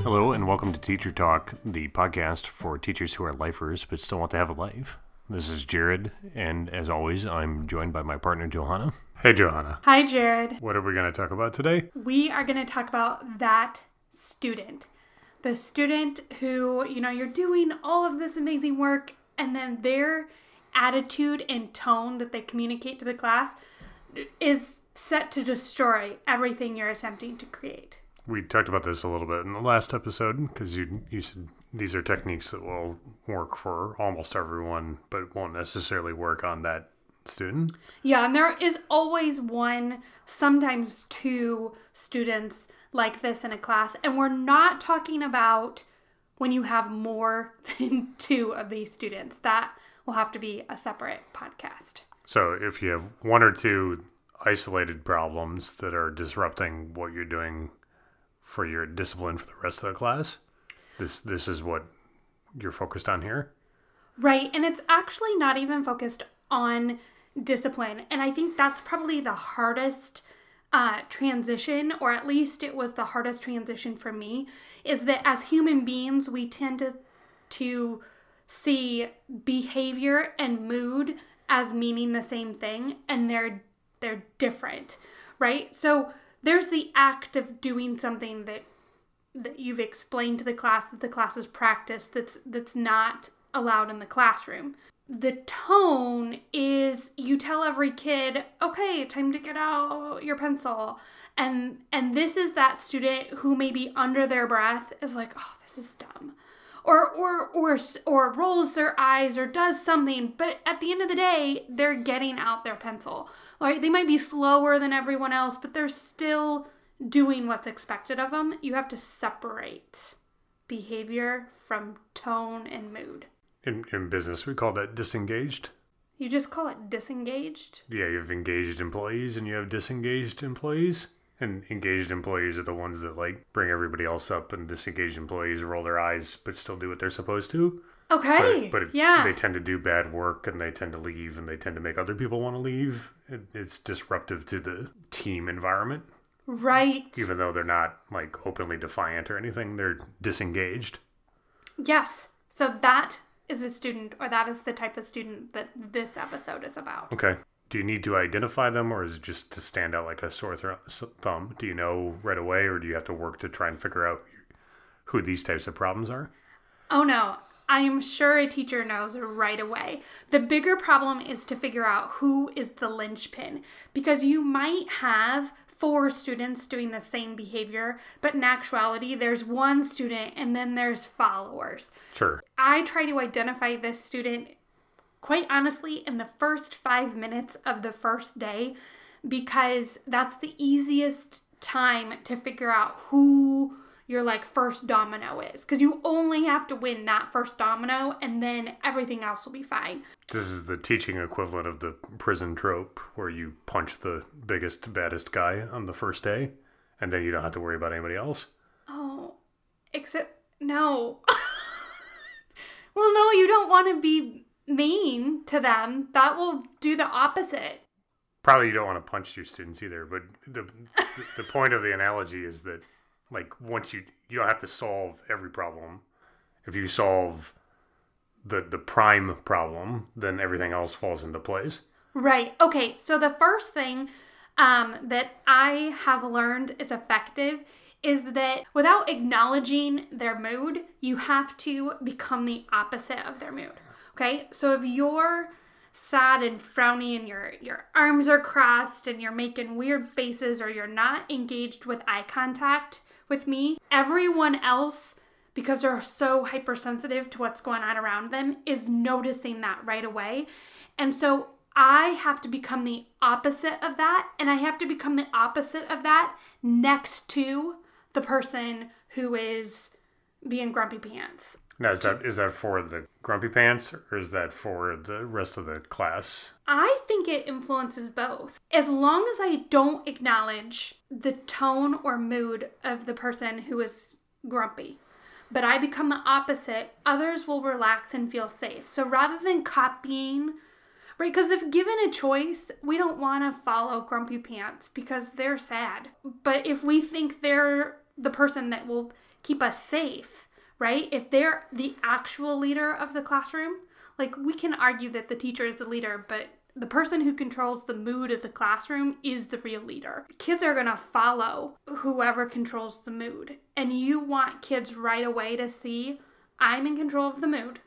Hello and welcome to Teacher Talk, the podcast for teachers who are lifers but still want to have a life. This is Jared, and as always, I'm joined by my partner, Johanna. Hey, Johanna. Hi, Jared. What are we going to talk about today? We are going to talk about that student. The student who, you're doing all of this amazing work, and then their attitude and tone that they communicate to the class is set to destroy everything you're attempting to create. We talked about this a little bit in the last episode because you said these are techniques that will work for almost everyone, but won't necessarily work on that student. Yeah, and there is always one, sometimes two students like this in a class. And we're not talking about when you have more than two of these students. That will have to be a separate podcast. So if you have one or two isolated problems that are disrupting what you're doing for your discipline for the rest of the class, this is what you're focused on here? Right, and it's actually not even focused on discipline. And I think that's probably the hardest transition, or at least it was the hardest transition for me, is that as human beings, we tend to see behavior and mood as meaning the same thing, and they're different, right? So there's the act of doing something that you've explained to the class, that the class has practiced, that's not allowed in the classroom. The tone is you tell every kid, okay, time to get out your pencil. And this is that student who maybe under their breath is like, oh, this is dumb. Or rolls their eyes or does something, but at the end of the day, they're getting out their pencil. Right? They might be slower than everyone else, but they're still doing what's expected of them. You have to separate behavior from tone and mood. In business, we call that disengaged. You just call it disengaged? Yeah, you have engaged employees and you have disengaged employees. And engaged employees are the ones that bring everybody else up, and disengaged employees roll their eyes but still do what they're supposed to. Okay. But they tend to do bad work, and they tend to leave, and they tend to make other people want to leave. It's disruptive to the team environment. Right. Even though they're not openly defiant or anything, they're disengaged. Yes. So that is a student, or that is the type of student that this episode is about. Okay. Do you need to identify them, or is it just to stand out like a sore thumb? Do you know right away, or do you have to work to try and figure out who these types of problems are? Oh, no. I am sure a teacher knows right away. The bigger problem is to figure out who is the linchpin, because you might have 4 students doing the same behavior, but in actuality, there's one student and then there's followers. Sure. I try to identify this student, quite honestly, in the first 5 minutes of the first day, because that's the easiest time to figure out who your first domino is, because you only have to win that first domino and then everything else will be fine. This is the teaching equivalent of the prison trope where you punch the biggest, baddest guy on the first day and then you don't have to worry about anybody else. Oh, except no. Well, no, you don't want to be mean to them. That will do the opposite. Probably you don't want to punch your students either, but the point of the analogy is that once you don't have to solve every problem. If you solve the prime problem, then everything else falls into place. Right. Okay. So the first thing that I have learned is effective is that without acknowledging their mood, you have to become the opposite of their mood. Okay. So if you're sad and frowny and your arms are crossed and you're making weird faces, or you're not engaged with eye contact with me, everyone else, because they're so hypersensitive to what's going on around them, is noticing that right away. And so I have to become the opposite of that, and I have to become the opposite of that next to the person who is being grumpy pants. Now, is that for the grumpy pants, or is that for the rest of the class? I think it influences both. As long as I don't acknowledge the tone or mood of the person who is grumpy, but I become the opposite, others will relax and feel safe. So rather than copying, right? Because if given a choice, we don't want to follow grumpy pants because they're sad. But if we think they're the person that will keep us safe, right? If they're the actual leader of the classroom, like we can argue that the teacher is the leader, but the person who controls the mood of the classroom is the real leader. Kids are going to follow whoever controls the mood. And you want kids right away to see, I'm in control of the mood.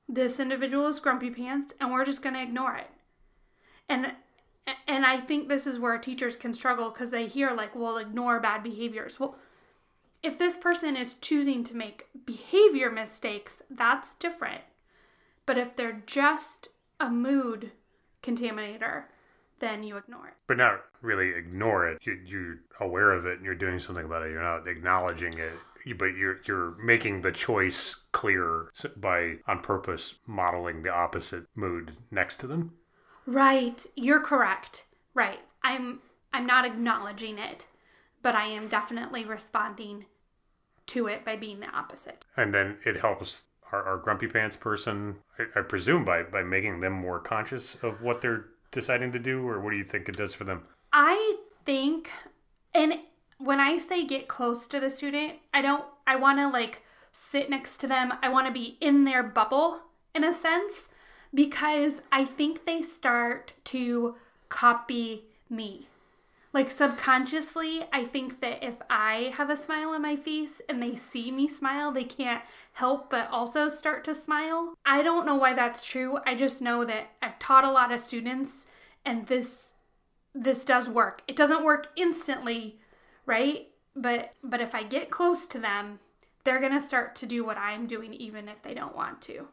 This individual is grumpy pants, and we're just going to ignore it. And I think this is where teachers can struggle because they hear like, well, ignore bad behaviors. Well, if this person is choosing to make behavior mistakes, that's different. But if they're just a mood contaminator, then you ignore it. But not really ignore it. You're aware of it and you're doing something about it. You're not acknowledging it, but you're making the choice clear by on purpose modeling the opposite mood next to them. Right. You're correct. Right. I'm not acknowledging it, but I am definitely responding to it by being the opposite. And then it helps our grumpy pants person, I presume, by making them more conscious of what they're deciding to do, or what do you think it does for them? I think, and when I say get close to the student, I want to like sit next to them. I want to be in their bubble in a sense, because I think they start to copy me. Like subconsciously, I think that if I have a smile on my face and they see me smile, they can't help but also start to smile. I don't know why that's true. I just know that I've taught a lot of students and this does work. It doesn't work instantly, right? But if I get close to them, they're going to start to do what I'm doing even if they don't want to.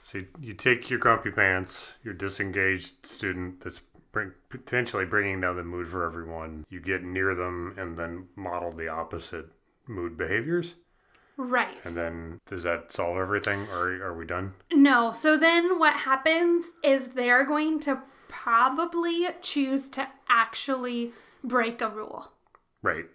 So you take your grumpy pants, your disengaged student that's potentially bringing down the mood for everyone. You get near them and then model the opposite mood behaviors. Right. And then does that solve everything, or are we done? No. So then what happens is they're going to probably choose to actually break a rule. Right.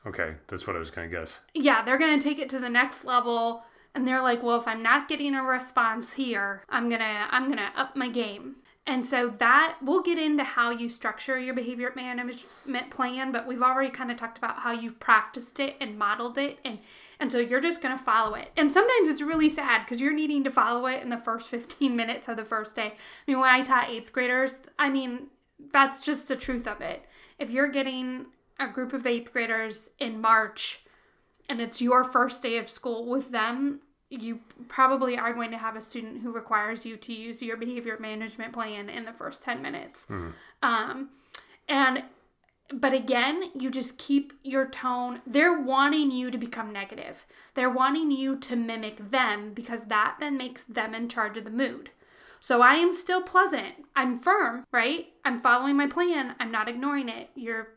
Okay. That's what I was going to guess. Yeah, they're going to take it to the next level. And they're like, well, if I'm not getting a response here, I'm gonna up my game. And so that, we'll get into how you structure your behavior management plan, but we've already kind of talked about how you've practiced it and modeled it, and so you're just going to follow it. And sometimes it's really sad because you're needing to follow it in the first 15 minutes of the first day. I mean, when I taught 8th graders, that's just the truth of it. If you're getting a group of 8th graders in March and it's your first day of school with them, you probably are going to have a student who requires you to use your behavior management plan in the first 10 minutes. But again, you just keep your tone. They're wanting you to become negative. They're wanting you to mimic them because that then makes them in charge of the mood. So I am still pleasant. I'm firm, right? I'm following my plan. I'm not ignoring it. You're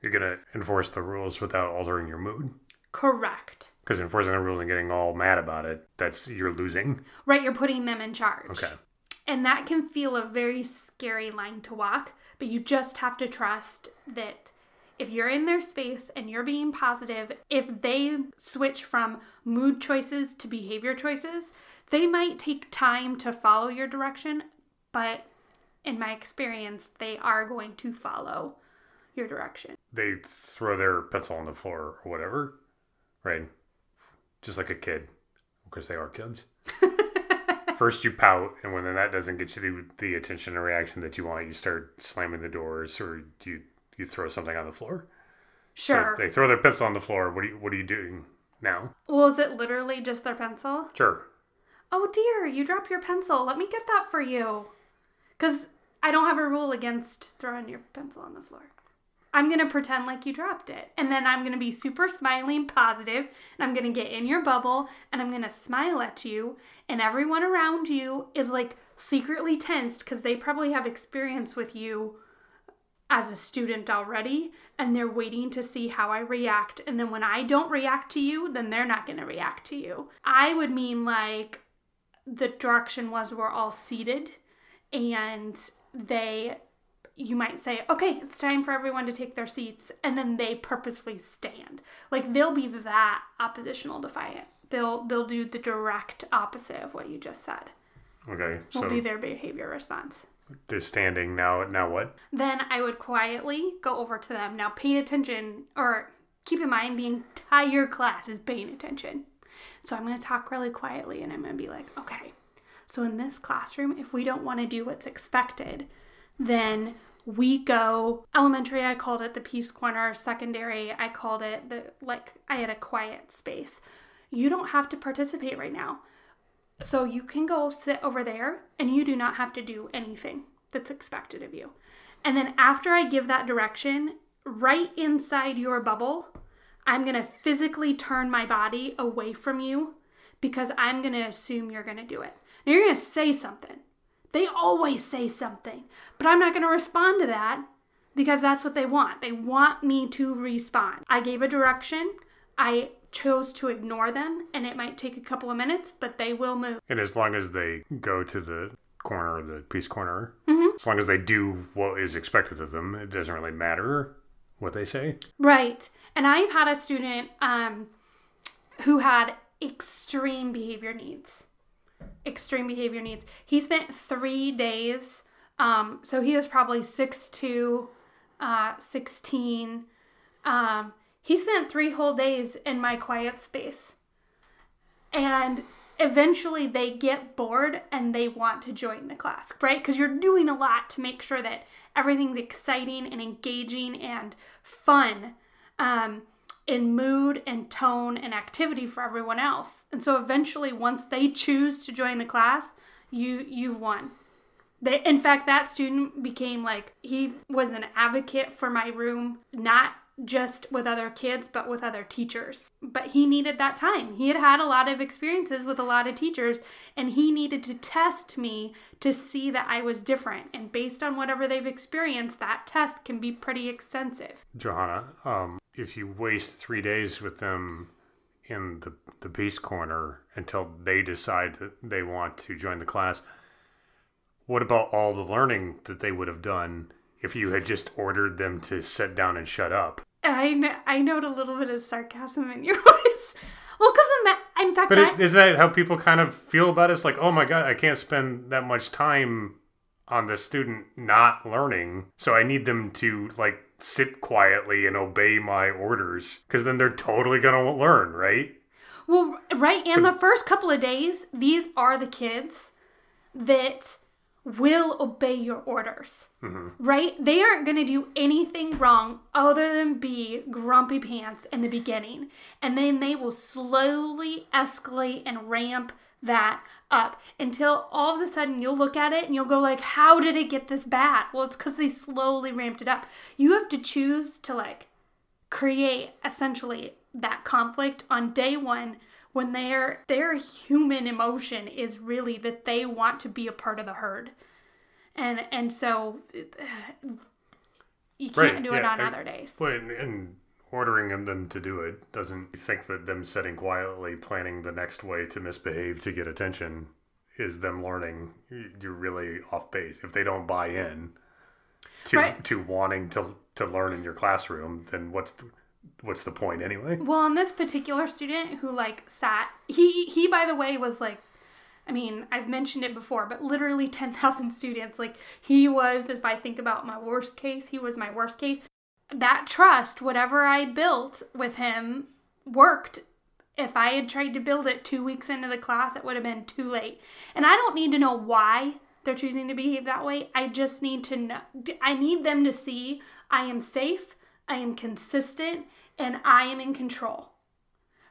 going to enforce the rules without altering your mood. Correct. Because enforcing the rules and getting all mad about it, you're losing. Right, you're putting them in charge. Okay. And that can feel a very scary line to walk, but you just have to trust that if you're in their space and you're being positive, if they switch from mood choices to behavior choices, they might take time to follow your direction, but in my experience, they are going to follow your direction. They throw their pencil on the floor or whatever. Right. Just like a kid, because they are kids. First you pout, and when that doesn't get you the attention and reaction that you want, you start slamming the doors, or you throw something on the floor. Sure. So they throw their pencil on the floor. What are you doing now? Well, is it literally just their pencil? Sure. Oh dear, you dropped your pencil. Let me get that for you. Because I don't have a rule against throwing your pencil on the floor. I'm going to pretend like you dropped it. And then I'm going to be super smiley and positive. And I'm going to get in your bubble. And I'm going to smile at you. And everyone around you is like secretly tensed because they probably have experience with you as a student already. And they're waiting to see how I react. And then when I don't react to you, then they're not going to react to you. I would mean like the direction was we're all seated. And you might say, okay, it's time for everyone to take their seats. And then they purposefully stand. Like they'll be that oppositional defiant. They'll do the direct opposite of what you just said. Okay. Will be their behavior response. They're standing now. Now what? Then I would quietly go over to them. Now pay attention, or keep in mind the entire class is paying attention. So I'm going to talk really quietly and I'm going to be like, okay, so in this classroom, if we don't want to do what's expected, then we go elementary, I called it the peace corner. Secondary, I called it I had a quiet space. You don't have to participate right now. So you can go sit over there and you do not have to do anything that's expected of you. And then after I give that direction, right inside your bubble, I'm going to physically turn my body away from you because I'm going to assume you're going to do it. Now you're going to say something. They always say something, but I'm not going to respond to that because that's what they want. They want me to respond. I gave a direction. I chose to ignore them, and it might take a couple of minutes, but they will move. And as long as they go to the corner, the peace corner, Mm-hmm. as long as they do what is expected of them, it doesn't really matter what they say. Right. And I've had a student who had extreme behavior needs. He spent 3 days, so he was probably 6'2", 16. He spent 3 whole days in my quiet space. And eventually they get bored and they want to join the class, right? Because you're doing a lot to make sure that everything's exciting and engaging and fun in mood and tone and activity for everyone else. And so eventually, once they choose to join the class, you've won. In fact, that student became he was an advocate for my room, not just with other kids, but with other teachers. But he needed that time. He had had a lot of experiences with a lot of teachers, and he needed to test me to see that I was different. And based on whatever they've experienced, that test can be pretty extensive. Johanna, if you waste 3 days with them in the peace corner until they decide that they want to join the class, what about all the learning that they would have done if you had just ordered them to sit down and shut up? I note a little bit of sarcasm in your voice. Well, because in fact... But isn't that how people kind of feel about it? It's like, oh my God, I can't spend that much time on the student not learning, so I need them to, sit quietly and obey my orders, because then they're totally going to learn, right? Well, right, and the first couple of days, these are the kids that will obey your orders, right? They aren't going to do anything wrong other than be grumpy pants in the beginning. And then they will slowly escalate and ramp that up until all of a sudden you'll look at it and you'll go how did it get this bad? Well, it's because they slowly ramped it up. You have to choose to create essentially that conflict on day one when their human emotion is really that they want to be a part of the herd. And so you can't do it on other days. Well, and ordering them to do it doesn't think that them sitting quietly planning the next way to misbehave to get attention is them learning. You're really off base. If they don't buy in to wanting to learn in your classroom, then what's the point anyway? Well, on this particular student who sat, he by the way was I've mentioned it before, but literally 10,000 students. He was, if I think about my worst case, he was my worst case. That trust, whatever I built with him, worked. If I had tried to build it 2 weeks into the class, it would have been too late. And I don't need to know why they're choosing to behave that way. I just need to know. I need them to see I am safe, I am consistent, and I am in control.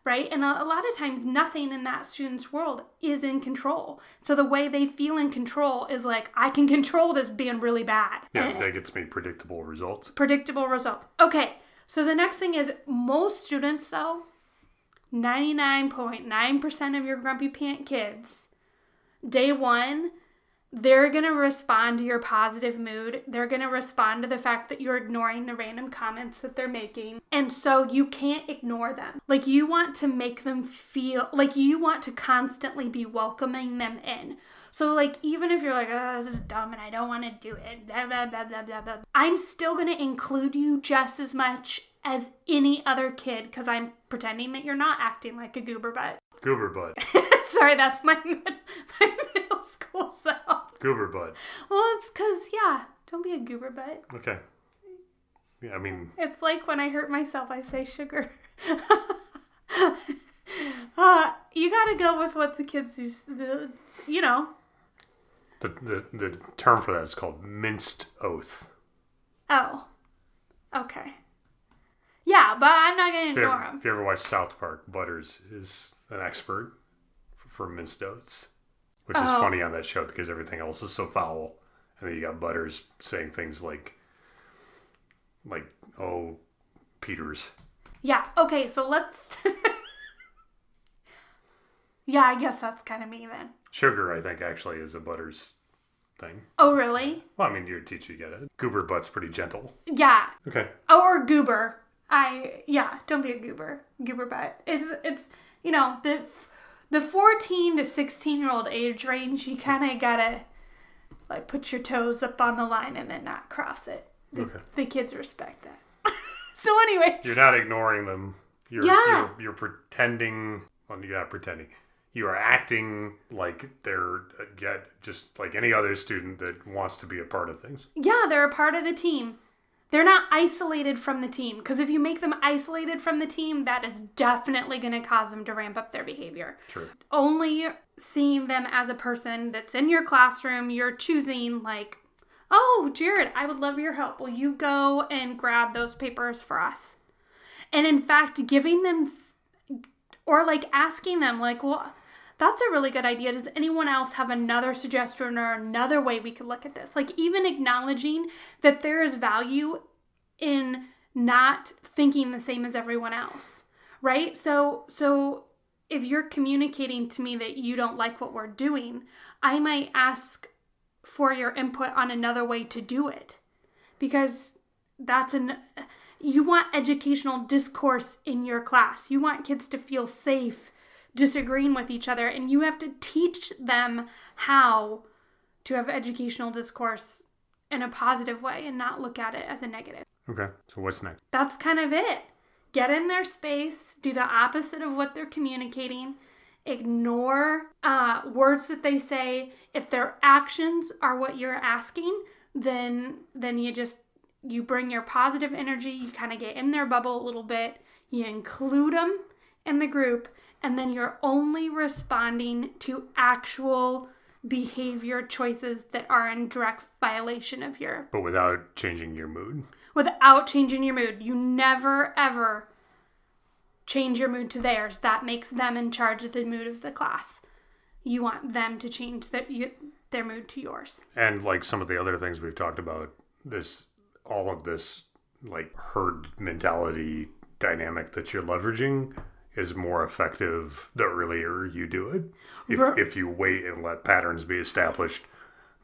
Right? And a lot of times nothing in that student's world is in control. So the way they feel in control is I can control this being really bad. Yeah, that gets me predictable results. Predictable results. Okay, so the next thing is most students though, 99.9% of your grumpy pant kids, day one, they're going to respond to your positive mood. They're going to respond to the fact that you're ignoring the random comments that they're making. And so you can't ignore them. You want to make them feel you want to constantly be welcoming them in. So even if you're oh, this is dumb and I don't want to do it, blah, blah, blah, blah, blah, blah, I'm still going to include you just as much as any other kid because I'm pretending that you're not acting like a goober butt. Goober butt. Sorry, that's my middle school self. Goober butt. Well, it's because, don't be a goober butt. Okay. I mean... It's like when I hurt myself, I say sugar. You gotta go with what the kids, you know. The term for that is called minced oath. Oh. Okay. Yeah, but I'm not gonna ignore him. If you ever watch South Park, Butters is an expert for minced oaths. Which is funny on that show because everything else is so foul. And then you got Butters saying things like, oh, Peters. Yeah, okay, so let's... Yeah, I guess that's kind of me then. Sugar, I think, actually is a Butters thing. Oh, really? Well, I mean, you're a teacher, you get it. Goober butt's pretty gentle. Yeah. Okay. Oh, or goober. Don't be a goober. Goober butt. It's you know, the 14 to 16-year-old age range, you kind of gotta, like, put your toes up on the line and then not cross it. The kids respect that. So anyway. You're not ignoring them. You're pretending. Well, you're not pretending. You are acting like they're just like any other student that wants to be a part of things. Yeah, they're a part of the team. They're not isolated from the team. Because if you make them isolated from the team, that is definitely going to cause them to ramp up their behavior. True. Only seeing them as a person that's in your classroom, you're choosing like, oh, Jared, I would love your help. Will you go and grab those papers for us? And in fact, giving them, or like asking them like, well, that's a really good idea. Does anyone else have another suggestion or another way we could look at this? Like even acknowledging that there is value in not thinking the same as everyone else, right? So if you're communicating to me that you don't like what we're doing, I might ask for your input on another way to do it, because you want educational discourse in your class. You want kids to feel safe disagreeing with each other, and you have to teach them how to have educational discourse in a positive way and not look at it as a negative. Okay, so what's next? That's kind of it. Get in their space, do the opposite of what they're communicating, ignore words that they say. If their actions are what you're asking, then you bring your positive energy, you kind of get in their bubble a little bit, you include them in the group, and then you're only responding to actual behavior choices that are in direct violation of your... But without changing your mood. Without changing your mood. You never, ever change your mood to theirs. That makes them in charge of the mood of the class. You want them to change their mood to yours. And like some of the other things we've talked about, all of this like herd mentality dynamic that you're leveraging is more effective the earlier you do it. If you wait and let patterns be established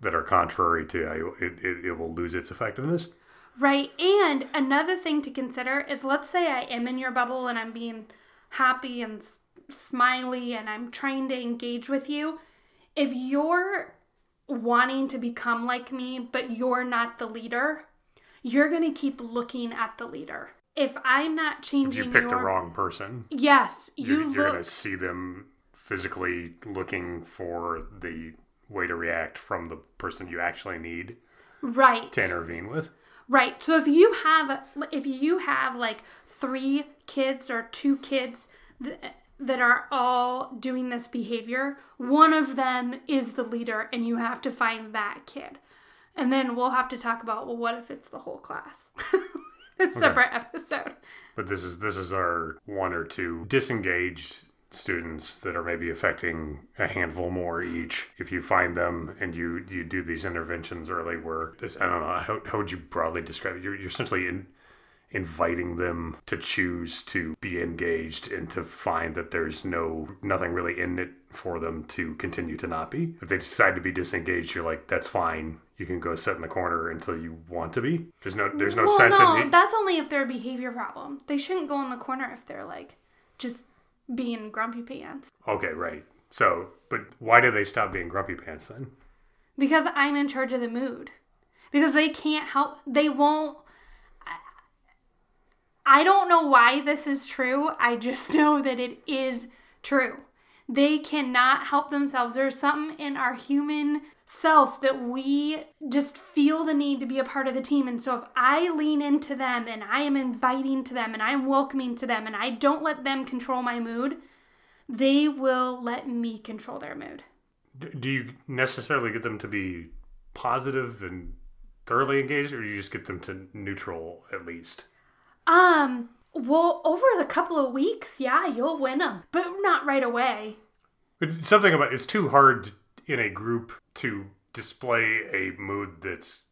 that are contrary to it will lose its effectiveness. Right. And another thing to consider is, let's say I am in your bubble and I'm being happy and smiley and I'm trying to engage with you. If you're wanting to become like me, but you're not the leader, you're going to keep looking at the leader. If I'm not changing, if you pick the wrong person, yes, you're going to see them physically looking for the way to react from the person you actually need, right, to intervene with. Right. So if you have like 3 kids or 2 kids that are all doing this behavior, one of them is the leader, and you have to find that kid. And then we'll have to talk about, well, what if it's the whole class? It's a separate episode. But this is our 1 or 2 disengaged students that are maybe affecting a handful more each. If you find them and you do these interventions early, where I don't know, how would you broadly describe it? You're essentially inviting them to choose to be engaged and to find that there's nothing really in it for them to continue to not be. If they decide to be disengaged, you're like, that's fine. You can go sit in the corner until you want to be. There's no sense in it. That's only if they're a behavior problem. They shouldn't go in the corner if they're like just being grumpy pants. Okay, right. So, but why do they stop being grumpy pants then? Because I'm in charge of the mood. Because they can't help. They won't. I don't know why this is true. I just know that it is true. They cannot help themselves. There's something in our human self that we just feel the need to be a part of the team. And so if I lean into them and I am inviting to them and I'm welcoming to them and I don't let them control my mood, they will let me control their mood. Do you necessarily get them to be positive and thoroughly engaged, or do you just get them to neutral at least? Well, over the couple of weeks, yeah, you'll win them, but not right away. But something about it's too hard in a group to display a mood that's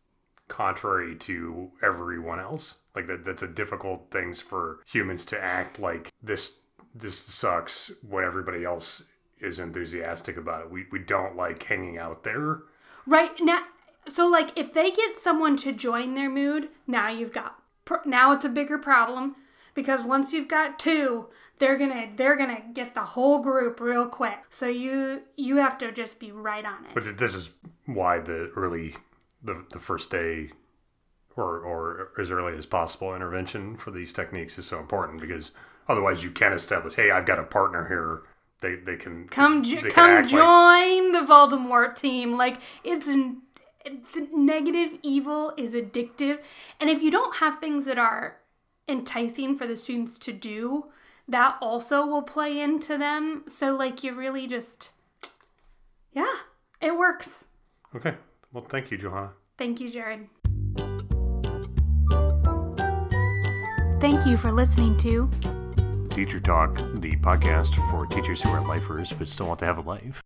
contrary to everyone else. Like that's a difficult thing for humans to act like this sucks when everybody else is enthusiastic about it. We don't like hanging out there. Right now, so like if they get someone to join their mood, now it's a bigger problem. Because once you've got two, they're gonna get the whole group real quick. So you have to just be right on it. But this is why the first day, or as early as possible intervention for these techniques is so important, because otherwise you can establish, hey, I've got a partner here. They can come join the Voldemort team. Like the negative evil is addictive, and if you don't have things that are enticing for the students to do, that also will play into them. So like you really just, yeah, it works. Okay. Well, thank you, Johanna. Thank you, Jared. Thank you for listening to Teacher Talk, the podcast for teachers who are lifers but still want to have a life.